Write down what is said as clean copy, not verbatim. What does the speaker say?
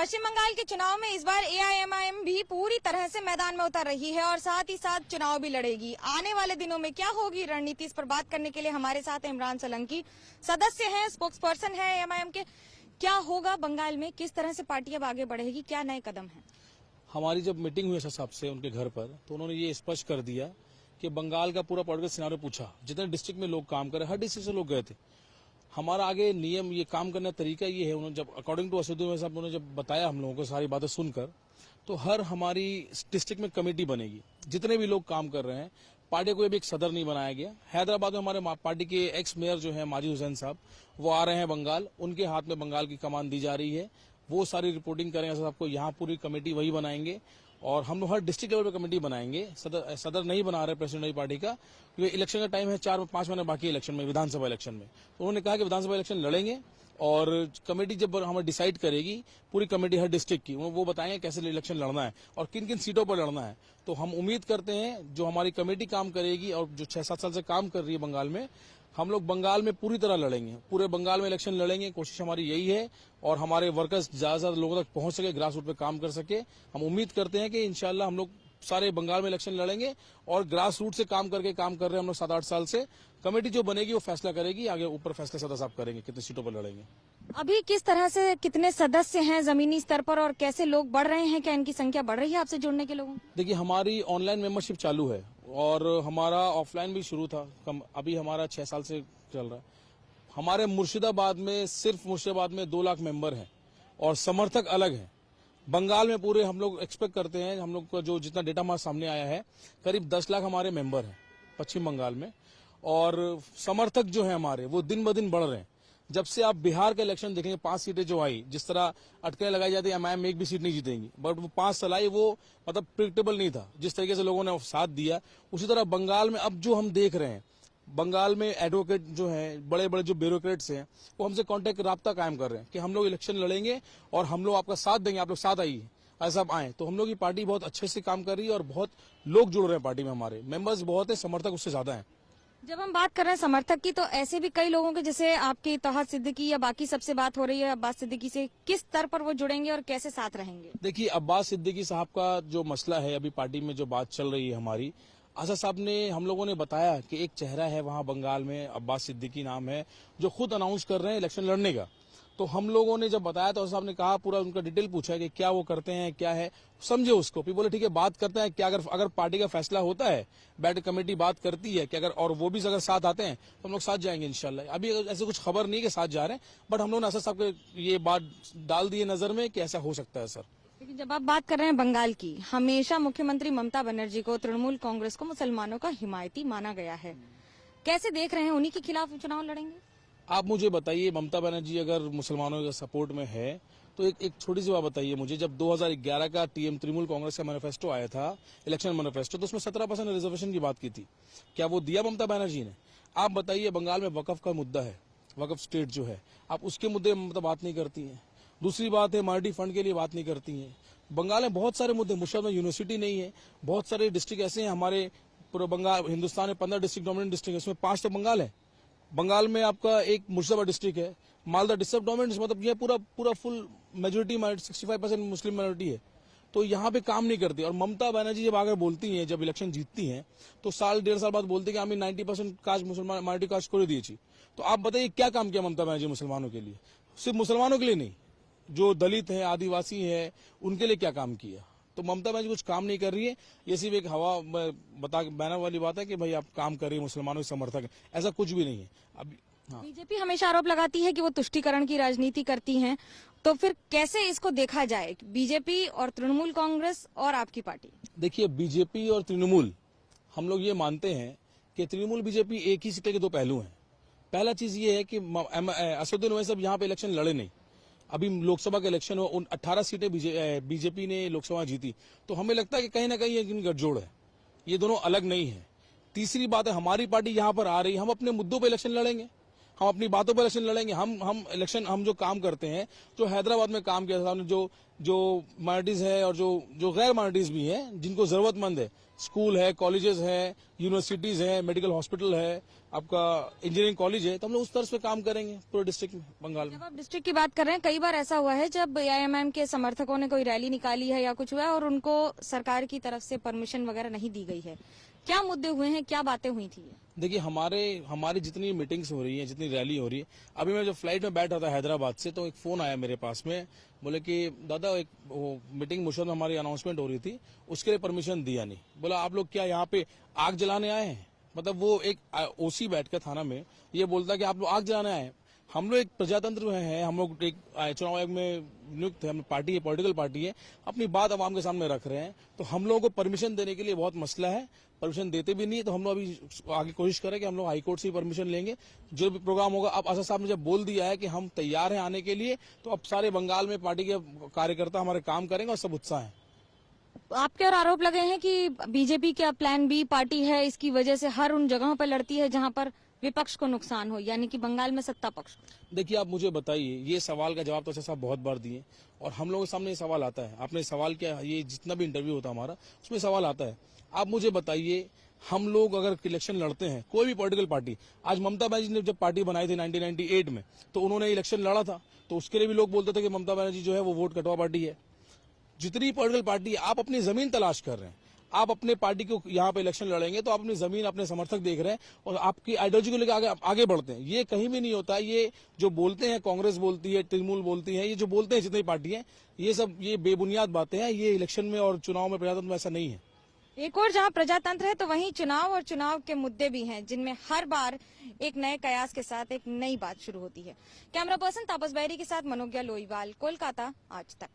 पश्चिम बंगाल के चुनाव में इस बार एआईएमआईएम भी पूरी तरह से मैदान में उतर रही है और साथ ही साथ चुनाव भी लड़ेगी। आने वाले दिनों में क्या होगी रणनीति, इस पर बात करने के लिए हमारे साथ इमरान सोलंकी सदस्य हैं, स्पोक्स पर्सन है एआईएमआईएम के। क्या होगा बंगाल में, किस तरह से पार्टी अब आगे बढ़ेगी, क्या नए कदम है? हमारी जब मीटिंग हुई साहब से उनके घर पर, तो उन्होंने ये स्पष्ट कर दिया कि बंगाल का पूरा पॉलिटिकल सिनेरियो पूछा, जितने डिस्ट्रिक्ट में लोग काम कर रहे, हर डिस्ट्रिक्ट से लोग गए थे। हमारा आगे नियम, ये काम करने का तरीका ये है, उन्होंने जब अकॉर्डिंग टू असदुद्दीन साहब उन्होंने जब बताया हम लोगों को सारी बातें सुनकर, तो हर हमारी डिस्ट्रिक्ट में कमेटी बनेगी, जितने भी लोग काम कर रहे हैं। पार्टी को भी एक सदर नहीं बनाया गया। हैदराबाद में हमारे पार्टी के एक्स मेयर जो है माजिद हुसैन साहब, वो आ रहे हैं बंगाल, उनके हाथ में बंगाल की कमान दी जा रही है। वो सारी रिपोर्टिंग करेंगे सबको, यहाँ पूरी कमेटी वही बनाएंगे और हम लोग हर डिस्ट्रिक्ट लेवल पे कमेटी बनाएंगे। सदर नहीं बना रहे प्रेसिडेंट नई पार्टी का, क्योंकि इलेक्शन का टाइम है, 4-5 महीने बाकी इलेक्शन में, विधानसभा इलेक्शन में। तो उन्होंने कहा कि विधानसभा इलेक्शन लड़ेंगे और कमेटी जब हमें डिसाइड करेगी, पूरी कमेटी हर डिस्ट्रिक्ट की, वो बताएंगे कैसे इलेक्शन लड़ना है और किन किन सीटों पर लड़ना है। तो हम उम्मीद करते हैं जो हमारी कमेटी काम करेगी और जो 6-7 साल से काम कर रही है बंगाल में, हम लोग बंगाल में पूरी तरह लड़ेंगे, पूरे बंगाल में इलेक्शन लड़ेंगे। कोशिश हमारी यही है और हमारे वर्कर्स ज्यादा से ज्यादा लोगों तक पहुंच सके, ग्रास रूट पे काम कर सके। हम उम्मीद करते हैं कि इंशाल्लाह हम लोग सारे बंगाल में इलेक्शन लड़ेंगे और ग्रास रूट से काम कर रहे हैं हम लोग 7-8 साल से। कमेटी जो बनेगी वो फैसला करेगी, आगे ऊपर फैसला सदस्य साहब करेंगे कितनी सीटों पर लड़ेंगे। अभी किस तरह से, कितने सदस्य हैं जमीनी स्तर पर और कैसे लोग बढ़ रहे हैं, क्या इनकी संख्या बढ़ रही है आपसे जुड़ने के लोगों? देखिए, हमारी ऑनलाइन मेंबरशिप चालू है और हमारा ऑफलाइन भी शुरू था, अभी हमारा 6 साल से चल रहा है। हमारे मुर्शिदाबाद में, सिर्फ मुर्शिदाबाद में 2 लाख मेंबर हैं और समर्थक अलग हैं। बंगाल में पूरे हम लोग एक्सपेक्ट करते हैं, हम लोग का जो जितना डेटा हमारे सामने आया है, करीब 10 लाख हमारे मेंबर हैं पश्चिम बंगाल में और समर्थक जो है हमारे, वो दिन ब दिन बढ़ रहे हैं। जब से आप बिहार का इलेक्शन देखेंगे, 5 सीटें जो आई, जिस तरह अटकलें लगाई जाती है एमआईएम एक भी सीट नहीं जीतेंगी, बट वो 5 साल आई, वो मतलब प्रिडिक्टेबल नहीं था। जिस तरीके से लोगों ने साथ दिया, उसी तरह बंगाल में अब जो हम देख रहे हैं, बंगाल में एडवोकेट जो हैं, बड़े बड़े जो ब्यूरोक्रेट्स हैं, वो हमसे कांटेक्ट राब्ता कायम कर रहे हैं कि हम लोग इलेक्शन लड़ेंगे और हम लोग आपका साथ देंगे, आप लोग साथ आइए, ऐसा आप आए। तो हम लोग की पार्टी बहुत अच्छे से काम कर रही है और बहुत लोग जुड़ रहे हैं पार्टी में, हमारे मेंबर्स बहुत है, समर्थक उससे ज्यादा है। जब हम बात कर रहे हैं समर्थक की, तो ऐसे भी कई लोगों के, जैसे आपकी तौहद सिद्दीकी या बाकी सबसे बात हो रही है अब्बास सिद्दीकी से, किस स्तर पर वो जुड़ेंगे और कैसे साथ रहेंगे? देखिए, अब्बास सिद्दीकी साहब का जो मसला है, अभी पार्टी में जो बात चल रही है हमारी, आशा साहब ने, हम लोगों ने बताया कि एक चेहरा है वहां बंगाल में, अब्बास सिद्दीकी नाम है, जो खुद अनाउंस कर रहे हैं इलेक्शन लड़ने का। तो हम लोगों ने जब बताया तो साहब ने कहा, पूरा उनका डिटेल पूछा कि क्या वो करते हैं, क्या है, समझे उसको। फिर बोले ठीक है, बात करते हैं, क्या अगर पार्टी का फैसला होता है, बैठ कमेटी बात करती है कि अगर, और वो भी अगर साथ आते हैं तो हम लोग साथ जाएंगे इंशाल्लाह। अभी ऐसे कुछ खबर नहीं कि साथ जा रहे हैं, बट हम लोग ने असद साहब के ये बात डाल दी है नजर में कि ऐसा हो सकता है सर। लेकिन जब आप बात कर रहे हैं बंगाल की, हमेशा मुख्यमंत्री ममता बनर्जी को, तृणमूल कांग्रेस को मुसलमानों का हिमायती माना गया है। कैसे देख रहे हैं, उन्हीं के खिलाफ चुनाव लड़ेंगे? आप मुझे बताइए, ममता बनर्जी अगर मुसलमानों के सपोर्ट में है तो एक छोटी सी बात बताइए मुझे। जब 2011 का तृणमूल कांग्रेस का मैनिफेस्टो आया था, इलेक्शन मैनिफेस्टो, तो उसमें 17% रिजर्वेशन की बात की थी। क्या वो दिया ममता बनर्जी ने? आप बताइए, बंगाल में वकफ का मुद्दा है, वकफ स्टेट जो है, आप उसके मुद्दे में ममता बात नहीं करती है। दूसरी बात है, माइनॉरिटी फंड के लिए बात नहीं करती है। बंगाल में बहुत सारे मुद्दे, मुर्शिदाबाद में यूनिवर्सिटी नहीं है, बहुत सारे डिस्ट्रिक्ट ऐसे हैं हमारे पूरे बंगाल, हिंदुस्तान में 15 डिस्ट्रिक्ट डोमिनेंट डिस्ट्रिक्ट है, उसमें 5 तो बंगाल है। बंगाल में आपका एक मुर्शिदाबाद डिस्ट्रिक्ट है, मालदा डिस्ट्रिक्ट डोमिनेंट, मतलब ये पूरा फुल मेजोरिटी 65% मुस्लिम माइनॉरिटी है। तो यहाँ पे काम नहीं करती। और ममता बनर्जी जब आगे बोलती हैं, जब इलेक्शन जीतती हैं, तो 1.5 साल बाद बोलती है कि हमें 90% कास्ट मुसलमान माइनॉरिटी कास्ट कर दिए। तो आप बताइए क्या काम किया ममता बनर्जी मुसलमानों के लिए? सिर्फ मुसलमानों के लिए नहीं, जो दलित हैं, आदिवासी हैं, उनके लिए क्या काम किया? तो ममता बनर्जी कुछ काम नहीं कर रही है, ये सिर्फ एक हवा बैनर वाली बात है कि भाई आप काम कर रही है, मुसलमानों के समर्थक है, ऐसा कुछ भी नहीं है। अभी बीजेपी हमेशा आरोप लगाती है कि वो तुष्टीकरण की राजनीति करती हैं, तो फिर कैसे इसको देखा जाए, बीजेपी और तृणमूल कांग्रेस और आपकी पार्टी? देखिए, बीजेपी और तृणमूल, हम लोग ये मानते हैं कि तृणमूल बीजेपी एक ही सिक्के के 2 पहलू हैं। पहला चीज ये है कि असदुद्दीन ओवैसी साहब यहाँ पे इलेक्शन लड़े नहीं। अभी लोकसभा का इलेक्शन हुआ, उन 18 सीटें बीजेपी ने लोकसभा जीती, तो हमें लगता है कि कहीं ना कहीं ये गठजोड़ है, ये दोनों अलग नहीं है। तीसरी बात है, हमारी पार्टी यहाँ पर आ रही, हम अपने मुद्दों पर इलेक्शन लड़ेंगे, हम अपनी बातों पर इलेक्शन लड़ेंगे। हम जो काम करते हैं, जो हैदराबाद में काम किया था, जो माइनॉरिटीज है और जो गैर माइनॉरिटीज भी हैं, जिनको जरूरतमंद है, स्कूल है, कॉलेजेस है, यूनिवर्सिटीज है, मेडिकल हॉस्पिटल है, आपका इंजीनियरिंग कॉलेज है, तो हम लोग उस तर्ज पे काम करेंगे पूरे डिस्ट्रिक्ट में, बंगाल में। जब आप डिस्ट्रिक्ट की बात कर रहे हैं, कई बार ऐसा हुआ है जब एआईएमआईएम के समर्थकों ने कोई रैली निकाली है या कुछ हुआ है और उनको सरकार की तरफ से परमिशन वगैरह नहीं दी गई है, क्या मुद्दे हुए हैं, क्या बातें हुई थी? देखिए हमारी जितनी मीटिंग्स हो रही हैं, जितनी रैली हो रही है, अभी मैं जब फ्लाइट में बैठ रहा था हैदराबाद से, तो एक फोन आया मेरे पास में, बोले कि दादा एक वो मीटिंग मुशर्रफ में हमारी अनाउंसमेंट हो रही थी, उसके लिए परमिशन दिया नहीं। बोला आप लोग क्या यहाँ पे आग जलाने आए हैं? मतलब वो एक ओसी बैठ कर थाना में ये बोलता कि आप लोग आग जलाने आए हैं। हम लोग एक प्रजातंत्र में हैं, हम लोग एक चुनाव आयोग में नियुक्त है, हम पार्टी है, पॉलिटिकल पार्टी है, अपनी बात आवाम के सामने रख रहे हैं, तो हम लोगों को परमिशन देने के लिए बहुत मसला है, परमिशन देते भी नहीं, तो हम लोग अभी आगे कोशिश करें कि हम लोग हाईकोर्ट से ही परमिशन लेंगे, जो भी प्रोग्राम होगा। अब असद साहब ने जब बोल दिया है कि हम तैयार हैं आने के लिए, तो अब सारे बंगाल में पार्टी के कार्यकर्ता हमारे काम करेंगे और सब उत्साह है। आपके और आरोप लगे हैं कि बीजेपी का प्लान बी पार्टी है, इसकी वजह से हर उन जगहों पर लड़ती है जहां पर विपक्ष को नुकसान हो, यानी कि बंगाल में सत्ता पक्ष को। देखिए आप मुझे बताइए, ये सवाल का जवाब तो असद साहब बहुत बार दिए और हम लोगों के सामने ये सवाल आता है। आपने सवाल किया, ये जितना भी इंटरव्यू होता है हमारा, उसमें सवाल आता है। आप मुझे बताइए, हम लोग अगर इलेक्शन लड़ते हैं, कोई भी पॉलिटिकल पार्टी, आज ममता बनर्जी ने जब पार्टी बनाई थी 1998 में, तो उन्होंने इलेक्शन लड़ा था, तो उसके लिए भी लोग बोलते थे कि ममता बनर्जी जो है वो वोट कटवा पार्टी है। जितनी पॉलिटिकल पार्टी, आप अपनी जमीन तलाश कर रहे हैं, आप अपने पार्टी को यहाँ पे इलेक्शन लड़ेंगे तो आप अपनी जमीन, अपने समर्थक देख रहे हैं और आपकी आइडियोलॉजी को लेकर आगे बढ़ते हैं। ये कहीं भी नहीं होता। ये जो बोलते हैं, कांग्रेस बोलती है, तृणमूल बोलती है, ये जो बोलते हैं जितनी पार्टी है, ये सब ये बेबुनियाद बातें हैं। ये इलेक्शन में और चुनाव में, प्रजातंत्र में ऐसा नहीं है। एक और जहां प्रजातंत्र है तो वहीं चुनाव और चुनाव के मुद्दे भी हैं, जिनमें हर बार एक नए कयास के साथ एक नई बात शुरू होती है। कैमरा पर्सन तापस बैरी के साथ मनोज्ञा लोईवाल, कोलकाता, आज तक।